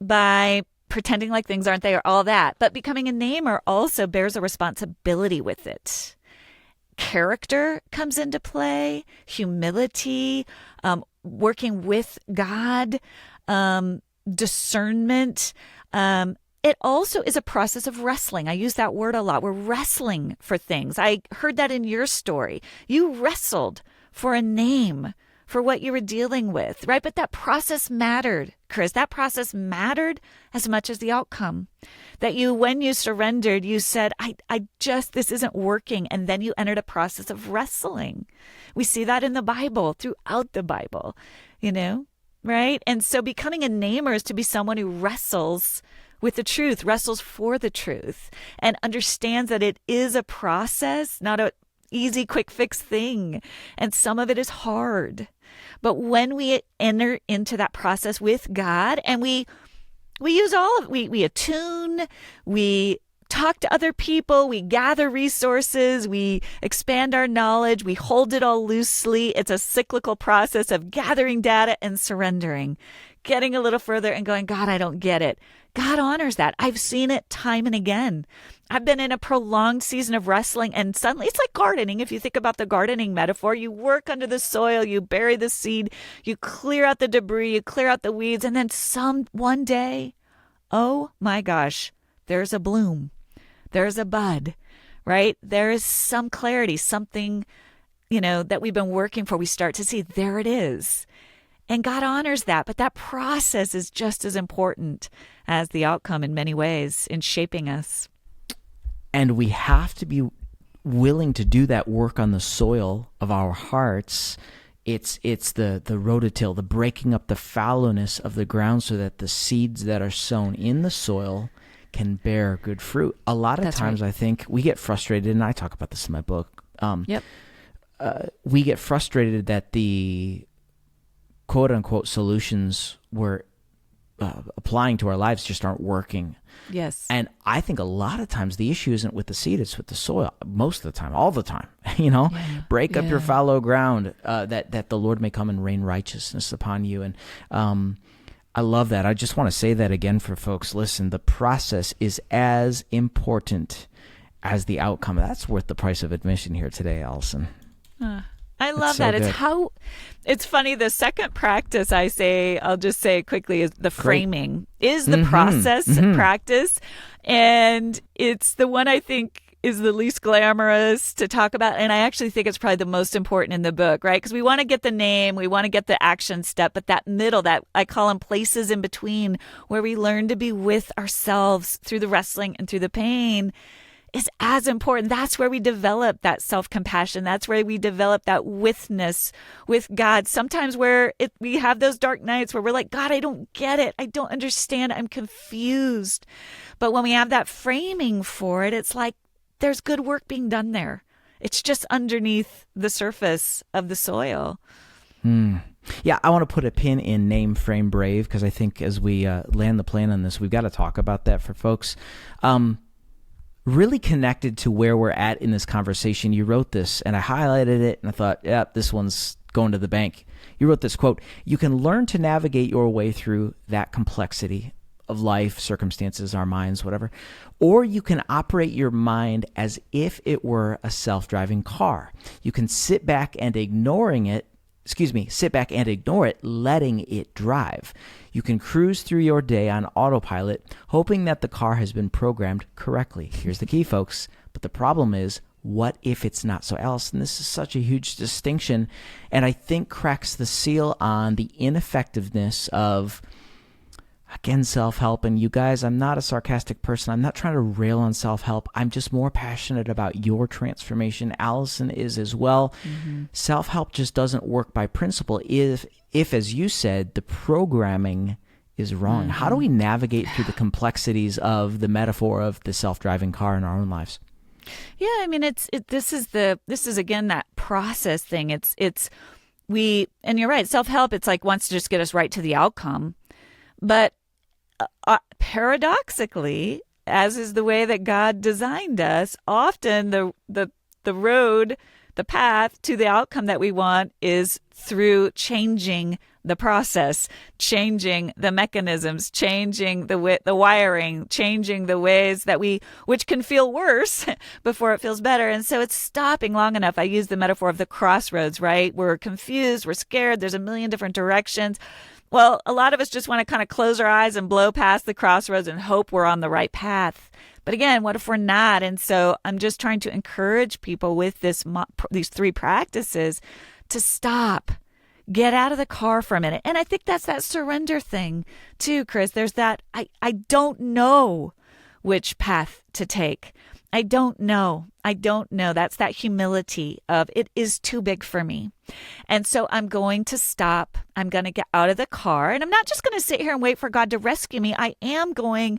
by pretending like things aren't there, all that. But becoming a namer also bears a responsibility with it. Character comes into play, humility, working with God, discernment. It also is a process of wrestling. I use that word a lot. We're wrestling for things. I heard that in your story. You wrestled for a name for what you were dealing with, right? But that process mattered, Chris. That process mattered as much as the outcome. That when you surrendered, you said, this isn't working. And then you entered a process of wrestling. We see that in the Bible, throughout the Bible, right? And so becoming a namer is to be someone who wrestles with the truth, wrestles for the truth, and understands that it is a process, not an easy, quick fix thing. And some of it is hard. But when we enter into that process with God and we use we attune, we talk to other people, we gather resources, we expand our knowledge, we hold it all loosely. It's a cyclical process of gathering data and surrendering, getting a little further and going, God, I don't get it. God honors that. I've seen it time and again. I've been in a prolonged season of wrestling, and suddenly it's like gardening. If you think about the gardening metaphor, you work under the soil, you bury the seed, you clear out the debris, you clear out the weeds, and then one day, oh my gosh, there's a bloom, there's a bud, right? There is some clarity, something, that we've been working for. We start to see, there it is. And God honors that, but that process is just as important as the outcome in many ways in shaping us. And we have to be willing to do that work on the soil of our hearts. It's the rototill, the breaking up the fallowness of the ground so that the seeds that are sown in the soil can bear good fruit. A lot of That's times, right. I think we get frustrated, and I talk about this in my book. Yep. We get frustrated that the quote-unquote solutions we're applying to our lives just aren't working. Yes. And I think a lot of times the issue isn't with the seed, it's with the soil. Most of the time, all the time, break up your fallow ground, that the Lord may come and rain righteousness upon you. And I love that. I just want to say that again for folks. Listen, the process is as important as the outcome. That's worth the price of admission here today, Allison. I love so that. good. It's funny. The second practice I'll just say quickly, is the framing is the process practice. And it's the one I think is the least glamorous to talk about. And I actually think it's probably the most important in the book, right? Because we want to get the name, we want to get the action step, but that middle, that I call them places in between where we learn to be with ourselves through the wrestling and through the pain, is as important. That's where we develop that self-compassion. That's where we develop that witness with God. Sometimes we have those dark nights where we're like, God, I don't get it. I don't understand. I'm confused. But when we have that framing for it, it's like there's good work being done there. It's just underneath the surface of the soil. Yeah, I want to put a pin in name, frame, brave, because I think as we land the plane on this, we've got to talk about that for folks. Really connected to where we're at in this conversation. You wrote this, and I highlighted it, and I thought, yeah, this one's going to the bank. You wrote this quote: "You can learn to navigate your way through that complexity of life, circumstances, our minds, whatever. Or you can operate your mind as if it were a self-driving car. You can sit back and ignore it, letting it drive. You can cruise through your day on autopilot, hoping that the car has been programmed correctly. Here's the key, folks. But the problem is, what if it's not? So, Allison, this is such a huge distinction, and I think cracks the seal on the ineffectiveness of, again, self-help. And you guys, I'm not a sarcastic person. I'm not trying to rail on self-help. I'm just more passionate about your transformation. Allison is as well. Mm-hmm. Self-help just doesn't work by principle if, as you said, the programming is wrong. Mm-hmm. How do we navigate through the complexities of the metaphor of the self-driving car in our own lives? Yeah, I mean, this is again that process thing. And you're right. Self-help, it's like wants to just get us right to the outcome, but paradoxically, as is the way that God designed us, often the road, the path to the outcome that we want is through changing the process, changing the mechanisms, changing the wiring, changing the ways that which can feel worse before it feels better. And so it's stopping long enough. I use the metaphor of the crossroads, right? We're confused, we're scared, there's a million different directions. Well, a lot of us just want to kind of close our eyes and blow past the crossroads and hope we're on the right path. But again, what if we're not? And so I'm just trying to encourage people with these 3 practices to stop. Get out of the car for a minute. And I think that's that surrender thing too, Chris. There's that, I don't know which path to take. I don't know. That's that humility of it is too big for me. And so I'm going to stop. I'm going to get out of the car. And I'm not just going to sit here and wait for God to rescue me. I am going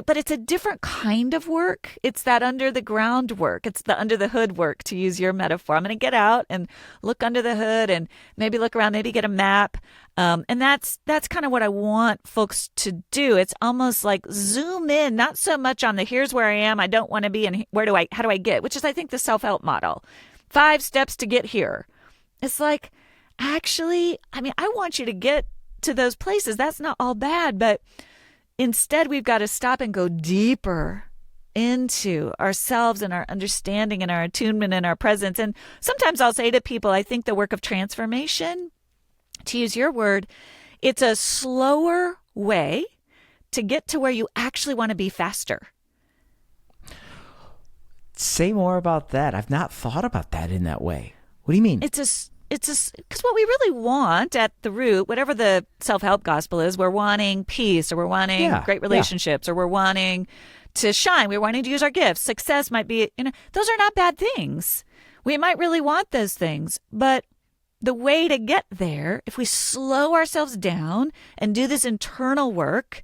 but it's a different kind of work. It's that under the ground work. It's the under the hood work, to use your metaphor. I'm going to get out and look under the hood and maybe look around, maybe get a map. And that's kind of what I want folks to do. It's almost like zoom in, not so much on the here's where I am, I don't want to be, and how do I get, which is, I think, the self-help model. 5 steps to get here. It's like, actually, I mean, I want you to get to those places. That's not all bad, but instead, we've got to stop and go deeper into ourselves and our understanding and our attunement and our presence. And sometimes I'll say to people, I think the work of transformation, to use your word, it's a slower way to get to where you actually want to be faster. Say more about that. I've not thought about that in that way. What do you mean? It's because what we really want at the root, whatever the self-help gospel is, we're wanting peace, or we're wanting great relationships, or we're wanting to shine. We're wanting to use our gifts. Success might be, those are not bad things. We might really want those things, but the way to get there, if we slow ourselves down and do this internal work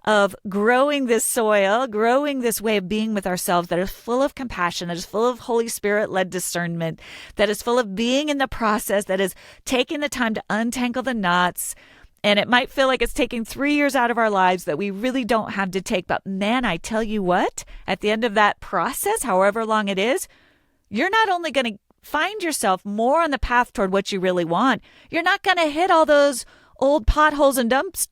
of growing this soil, growing this way of being with ourselves that is full of compassion, that is full of Holy Spirit-led discernment, that is full of being in the process, that is taking the time to untangle the knots. And it might feel like it's taking 3 years out of our lives that we really don't have to take. But man, I tell you what, at the end of that process, however long it is, you're not only going to find yourself more on the path toward what you really want, you're not going to hit all those old potholes and dumps,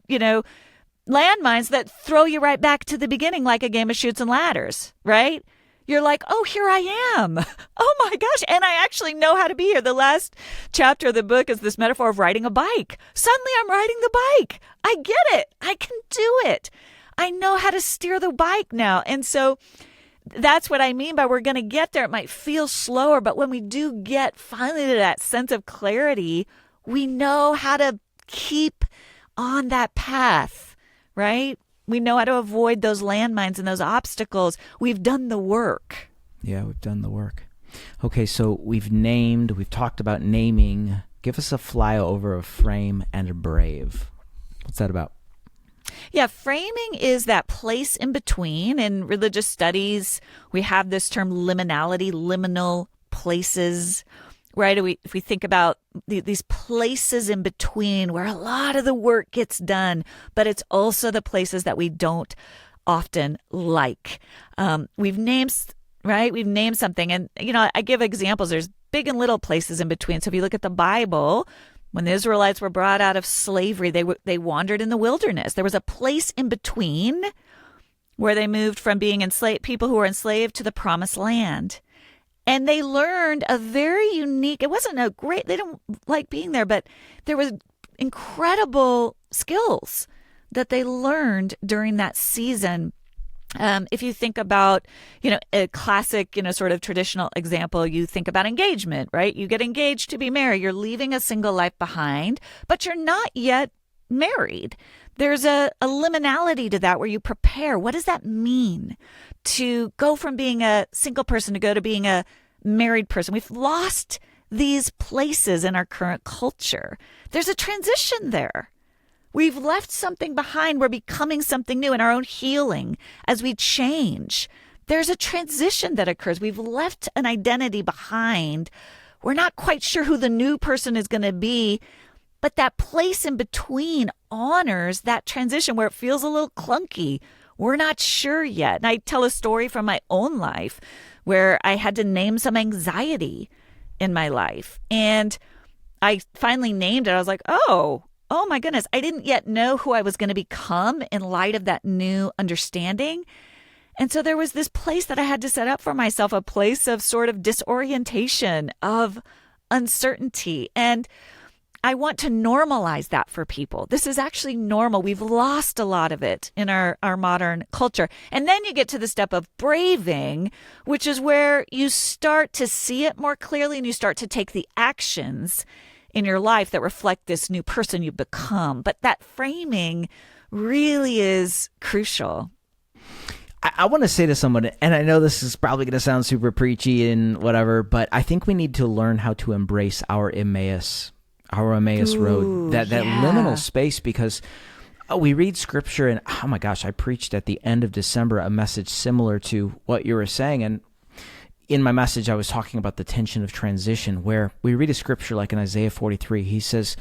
landmines that throw you right back to the beginning like a game of chutes and ladders, right? You're like, oh, here I am. Oh my gosh. And I actually know how to be here. The last chapter of the book is this metaphor of riding a bike. Suddenly I'm riding the bike. I get it. I can do it. I know how to steer the bike now. And so that's what I mean by we're going to get there. It might feel slower, but when we do get finally to that sense of clarity, we know how to keep on that path. Right? We know how to avoid those landmines and those obstacles. We've done the work. Yeah, we've done the work. Okay, so we've talked about naming. Give us a flyover of frame and a brave. What's that about? Yeah, framing is that place in between. In religious studies, we have this term liminality, liminal places. Right? If we think about these places in between where a lot of the work gets done, but it's also the places that we don't often like. We've named something, and I give examples. There's big and little places in between. So if you look at the Bible, When the Israelites were brought out of slavery, they wandered in the wilderness. There was a place in between where they moved from being enslaved, people who were enslaved, to the promised land. And they learned a very unique, it wasn't a great, they didn't like being there, but there was incredible skills that they learned during that season. If you think about, a classic, sort of traditional example, you think about engagement, right? You get engaged to be married. You're leaving a single life behind, but you're not yet married. There's a liminality to that where you prepare. What does that mean to go from being a single person to go to being a married person? We've lost these places in our current culture. There's a transition there. We've left something behind. We're becoming something new in our own healing as we change. There's a transition that occurs. We've left an identity behind. We're not quite sure who the new person is going to be, but that place in between honors that transition where it feels a little clunky. We're not sure yet. And I tell a story from my own life where I had to name some anxiety in my life. And I finally named it. I was like, oh my goodness, I didn't yet know who I was going to become in light of that new understanding. And so there was this place that I had to set up for myself, a place of sort of disorientation, of uncertainty. And I want to normalize that for people. This is actually normal. We've lost a lot of it in our modern culture. And then you get to the step of braving, which is where you start to see it more clearly and you start to take the actions in your life that reflect this new person you've become. But that framing really is crucial. I want to say to someone, and I know this is probably going to sound super preachy and whatever, but I think we need to learn how to embrace our Emmaus road, that liminal space, because we read scripture and, oh my gosh, I preached at the end of December a message similar to what you were saying. And in my message, I was talking about the tension of transition, where we read a scripture like in Isaiah 43. He says,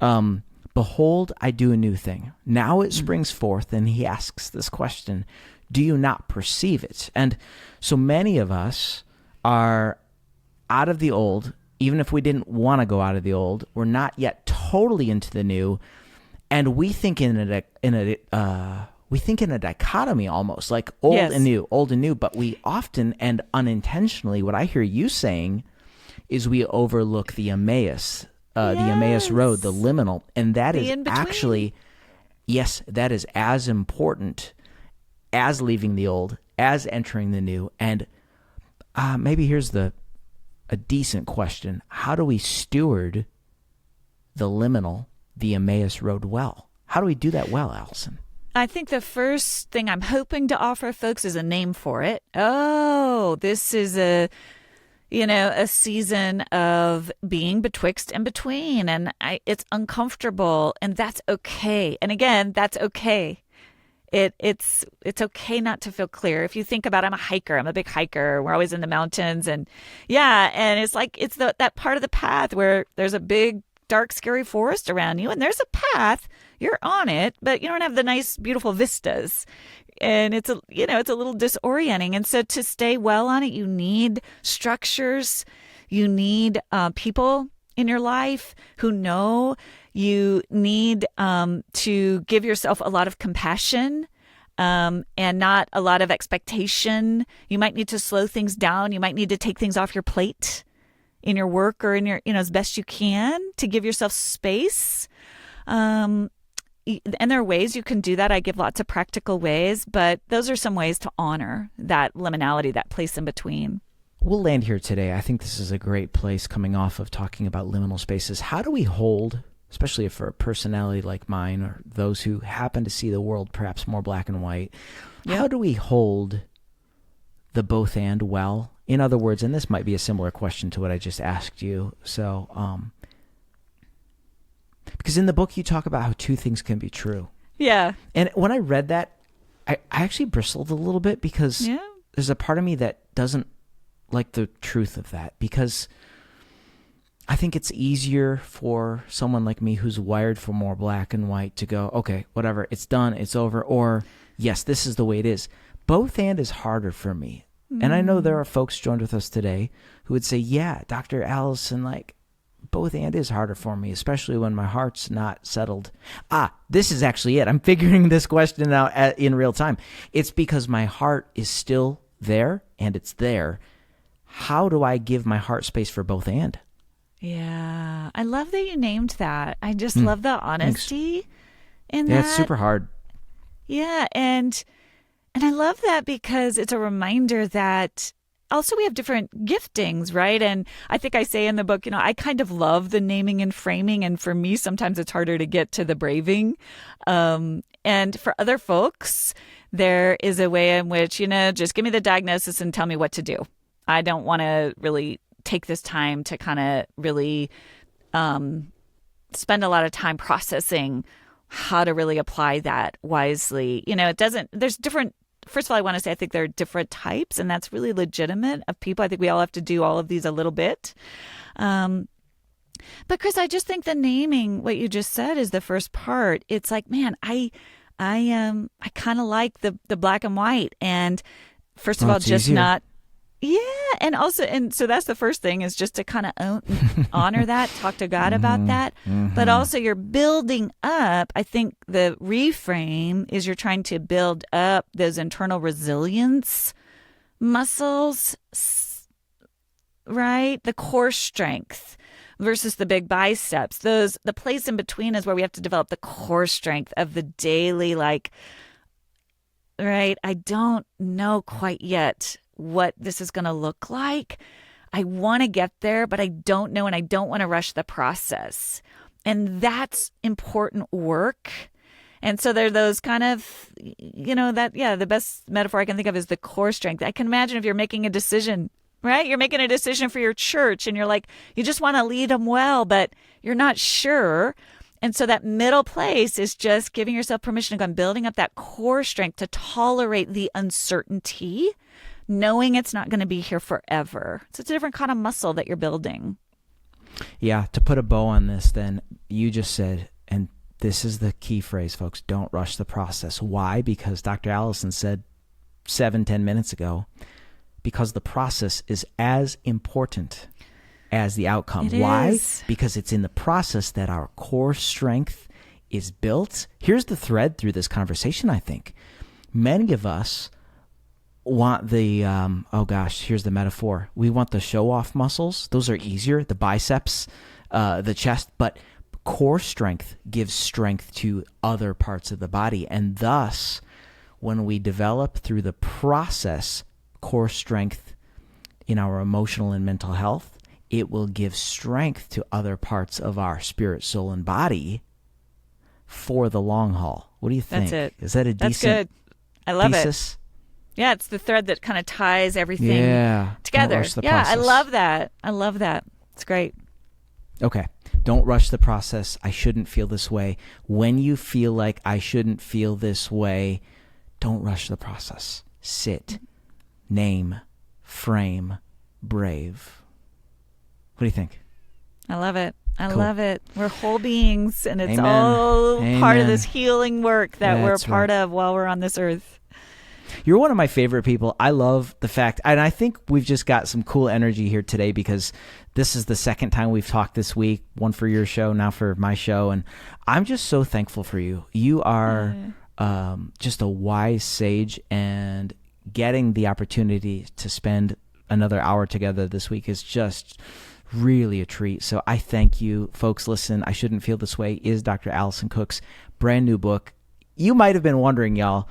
behold, I do a new thing. Now it springs forth. And he asks this question, do you not perceive it? And so many of us are out of the old. Even if we didn't want to go out of the old, we're not yet totally into the new. And we think in a dichotomy almost, like old and new, but we often and unintentionally, what I hear you saying is we overlook the Emmaus, the Emmaus road, the liminal, and that is actually, that is as important as leaving the old, as entering the new. And maybe here's a decent question. How do we steward the liminal, the Emmaus road well? How do we do that well, Allison? I think the first thing I'm hoping to offer folks is a name for it. Oh, this is a season of being betwixt and between, and it's uncomfortable, and that's okay. And again, that's okay. It's okay not to feel clear. If you think about, I'm a big hiker. We're always in the mountains, and it's like it's that part of the path where there's a big, dark, scary forest around you, and there's a path. You're on it, but you don't have the nice, beautiful vistas, and it's a little disorienting. And so to stay well on it, you need structures, you need people in your life who know. You need to give yourself a lot of compassion and not a lot of expectation. You might need to slow things down. You might need to take things off your plate in your work or in your, as best you can to give yourself space. And there are ways you can do that. I give lots of practical ways, but those are some ways to honor that liminality, that place in between. We'll land here today. I think this is a great place coming off of talking about liminal spaces. How do we hold, especially for a personality like mine or those who happen to see the world perhaps more black and white, how do we hold the both and well? In other words, and this might be a similar question to what I just asked you. So, because in the book you talk about how two things can be true. Yeah. And when I read that, I actually bristled a little bit because there's a part of me that doesn't like the truth of that, because I think it's easier for someone like me who's wired for more black and white to go, okay, whatever, it's done, it's over, or yes, this is the way it is. Both and is harder for me. And I know there are folks joined with us today who would say, yeah, Dr. Allison, like, both and is harder for me, especially when my heart's not settled. This is actually it. I'm figuring this question out in real time. It's because my heart is still there, and it's there. How do I give my heart space for both and? Yeah. I love that you named that. I just love the honesty in that. Yeah, it's super hard. Yeah. And I love that because it's a reminder that also we have different giftings, right? And I think I say in the book, I kind of love the naming and framing. And for me, sometimes it's harder to get to the braving. And for other folks, there is a way in which, just give me the diagnosis and tell me what to do. I don't want to really take this time to kind of really spend a lot of time processing how to really apply that wisely. There's different. First of all, I want to say I think there are different types, and that's really legitimate of people. I think we all have to do all of these a little bit. But Chris, I just think the naming, what you just said, is the first part. It's like, man, I kind of like the black and white, and first of all, just easier. not. Yeah, and so that's the first thing, is just to kind of honor that, talk to God about that. But also you're building up. I think the reframe is you're trying to build up those internal resilience muscles, right? The core strength versus the big biceps. The place in between is where we have to develop the core strength of the daily, right? I don't know quite yet what this is going to look like. I want to get there, but I don't know, and I don't want to rush the process. And that's important work. And so there are those kind of, the best metaphor I can think of is the core strength. I can imagine if you're making a decision, right? You're making a decision for your church, and you're like, you just want to lead them well, but you're not sure. And so that middle place is just giving yourself permission to go and building up that core strength to tolerate the uncertainty, knowing it's not going to be here forever. So it's a different kind of muscle that you're building. Yeah, to put a bow on this, then, you just said, and this is the key phrase, folks, don't rush the process. Why? Because Dr. Allison said 7-10 minutes ago, because the process is as important as the outcome. Why? Because it's in the process that our core strength is built. Here's the thread through this conversation, I think. Many of us want the, here's the metaphor. We want the show-off muscles. Those are easier, the biceps, the chest, but core strength gives strength to other parts of the body. And thus, when we develop through the process core strength in our emotional and mental health, it will give strength to other parts of our spirit, soul, and body for the long haul. What do you think? That's it. Is that a decent That's good. I love thesis? it. Yeah, it's the thread that kind of ties everything together. Don't rush the Yeah, process. I love that. I love that. It's great. Okay. Don't rush the process. I shouldn't feel this way. When you feel like I shouldn't feel this way, don't rush the process. Sit, name, frame, brave. What do you think? I love it. I Cool. love it. We're whole beings, and it's Amen. all part of Amen. this healing work that we're That's part right. of while we're on this earth. You're one of my favorite people. I love the fact, and I think we've just got some cool energy here today because this is the second time we've talked this week, one for your show, now for my show, and I'm just so thankful for you. You are just a wise sage, and getting the opportunity to spend another hour together this week is just really a treat. So I thank you. Folks, listen, I Shouldn't Feel This Way is Dr. Alison Cook's brand new book. You might have been wondering, y'all,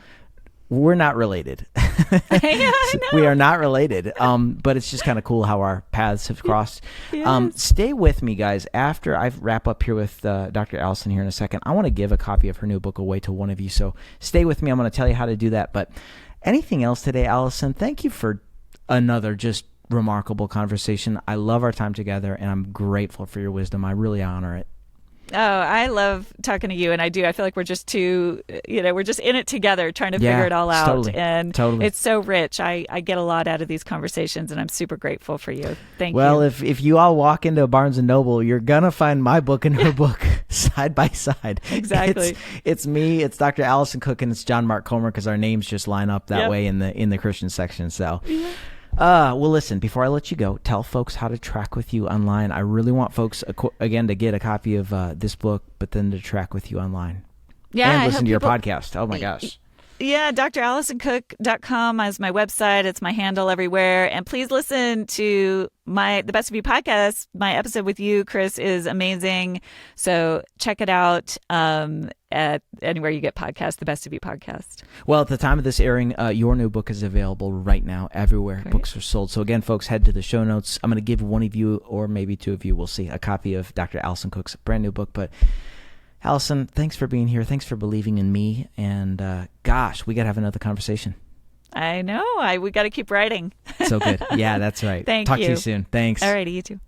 we're not related. I know. We are not related, but it's just kind of cool how our paths have crossed. Yes. Stay with me, guys. After I wrap up here with Dr. Allison here in a second, I want to give a copy of her new book away to one of you. So stay with me. I'm going to tell you how to do that. But anything else today, Allison? Thank you for another just remarkable conversation. I love our time together, and I'm grateful for your wisdom. I really honor it. Oh, I love talking to you, and I do. I feel like we're just we're just in it together, trying to figure it all out. Totally, and totally. It's so rich. I get a lot out of these conversations, and I'm super grateful for you. Thank you. Well, if you all walk into Barnes & Noble, you're going to find my book and her book side by side. Exactly. It's me, it's Dr. Allison Cook, and it's John Mark Comer, because our names just line up that way in the Christian section. So, Well, listen, before I let you go, tell folks how to track with you online. I really want folks, again, to get a copy of this book, but then to track with you online. Yeah, and listen to your podcast. Oh, my gosh. Yeah, drallisoncook.com is my website. It's my handle everywhere. And please listen to the Best of You podcast. My episode with you, Chris, is amazing. So check it out at anywhere you get podcasts, the Best of You podcast. Well, at the time of this airing, your new book is available right now everywhere books are sold. So again, folks, head to the show notes. I'm going to give one of you, or maybe two of you, we'll see, a copy of Dr. Alison Cook's brand new book. But Allison, thanks for being here. Thanks for believing in me. And gosh, we got to have another conversation. I know. We got to keep writing. So good. Yeah, that's right. Thank you. Talk to you soon. Thanks. All righty, you too.